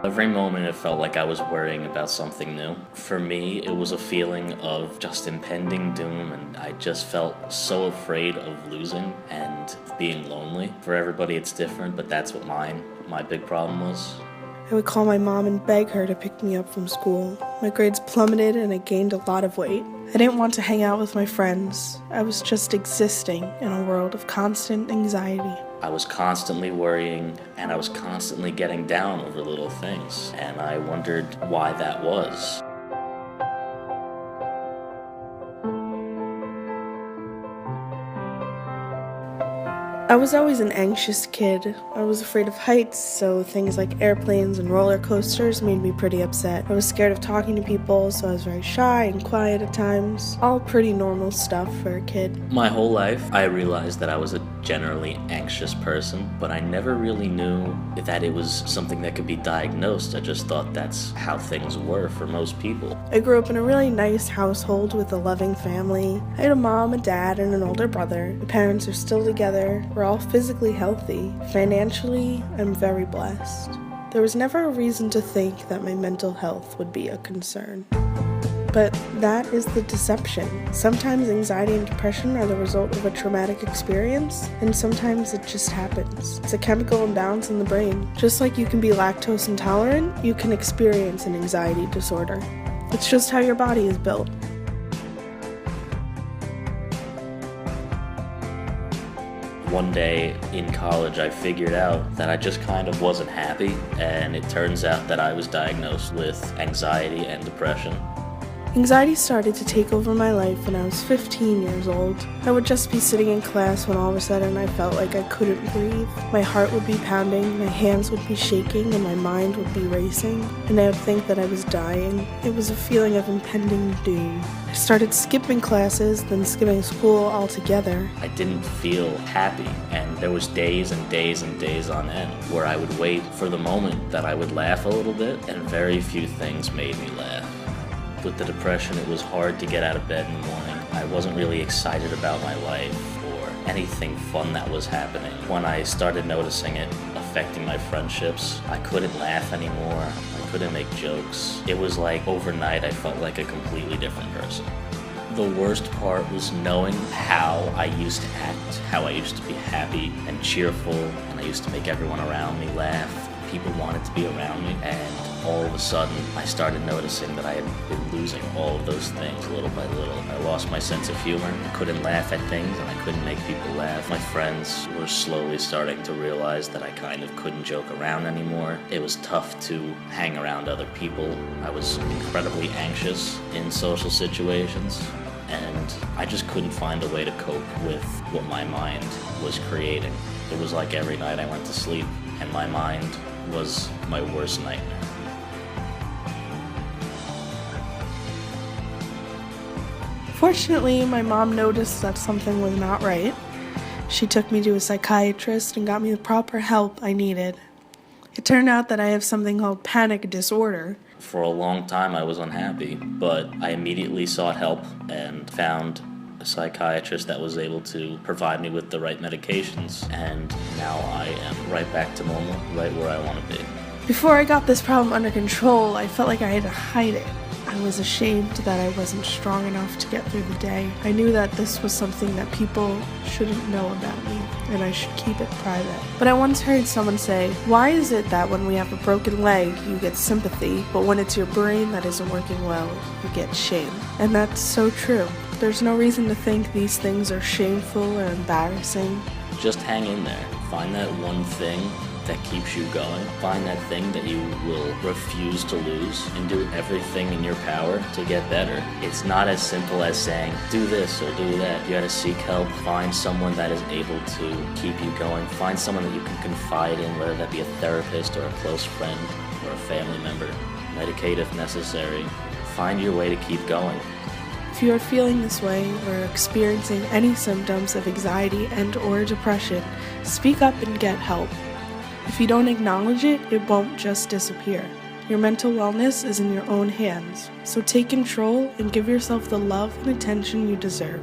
Every moment it felt like I was worrying about something new. For me, it was a feeling of just impending doom, and I just felt so afraid of losing and being lonely. For everybody it's different, but that's what my big problem was. I would call my mom and beg her to pick me up from school. My grades plummeted and I gained a lot of weight. I didn't want to hang out with my friends. I was just existing in a world of constant anxiety. I was constantly worrying, and I was constantly getting down over little things, and I wondered why that was. I was always an anxious kid. I was afraid of heights, so things like airplanes and roller coasters made me pretty upset. I was scared of talking to people, so I was very shy and quiet at times. All pretty normal stuff for a kid. My whole life, I realized that I was a generally anxious person, but I never really knew that it was something that could be diagnosed. I just thought that's how things were for most people. I grew up in a really nice household with a loving family. I had a mom, a dad, and an older brother. My parents are still together. We're all physically healthy. Financially, I'm very blessed. There was never a reason to think that my mental health would be a concern. But that is the deception. Sometimes anxiety and depression are the result of a traumatic experience, and sometimes it just happens. It's a chemical imbalance in the brain. Just like you can be lactose intolerant, you can experience an anxiety disorder. It's just how your body is built. One day in college, I figured out that I just kind of wasn't happy, and it turns out that I was diagnosed with anxiety and depression. Anxiety started to take over my life when I was 15 years old. I would just be sitting in class when all of a sudden I felt like I couldn't breathe. My heart would be pounding, my hands would be shaking, and my mind would be racing, and I would think that I was dying. It was a feeling of impending doom. I started skipping classes, then skipping school altogether. I didn't feel happy, and there was days and days and days on end where I would wait for the moment that I would laugh a little bit, and very few things made me laugh. With the depression, it was hard to get out of bed in the morning. I wasn't really excited about my life or anything fun that was happening. When I started noticing it affecting my friendships, I couldn't laugh anymore. I couldn't make jokes. It was like overnight I felt like a completely different person. The worst part was knowing how I used to act, how I used to be happy and cheerful, and I used to make everyone around me laugh. People wanted to be around me, and all of a sudden I started noticing that I had been losing all of those things little by little. I lost my sense of humor. I couldn't laugh at things, and I couldn't make people laugh. My friends were slowly starting to realize that I kind of couldn't joke around anymore. It was tough to hang around other people. I was incredibly anxious in social situations, and I just couldn't find a way to cope with what my mind was creating. It was like every night I went to sleep, and my mind was my worst nightmare. Fortunately, my mom noticed that something was not right. She took me to a psychiatrist and got me the proper help I needed. It turned out that I have something called panic disorder. For a long time I was unhappy, but I immediately sought help and found a psychiatrist that was able to provide me with the right medications, and now I am right back to normal, right where I want to be. Before I got this problem under control, I felt like I had to hide it. I was ashamed that I wasn't strong enough to get through the day. I knew that this was something that people shouldn't know about me, and I should keep it private. But I once heard someone say, why is it that when we have a broken leg, you get sympathy, but when it's your brain that isn't working well, you get shame? And that's so true. There's no reason to think these things are shameful or embarrassing. Just hang in there. Find that one thing that keeps you going. Find that thing that you will refuse to lose, and do everything in your power to get better. It's not as simple as saying, do this or do that. You gotta seek help. Find someone that is able to keep you going. Find someone that you can confide in, whether that be a therapist or a close friend or a family member. Medicate if necessary. Find your way to keep going. If you are feeling this way or experiencing any symptoms of anxiety and or depression, speak up and get help. If you don't acknowledge it, it won't just disappear. Your mental wellness is in your own hands, so take control and give yourself the love and attention you deserve.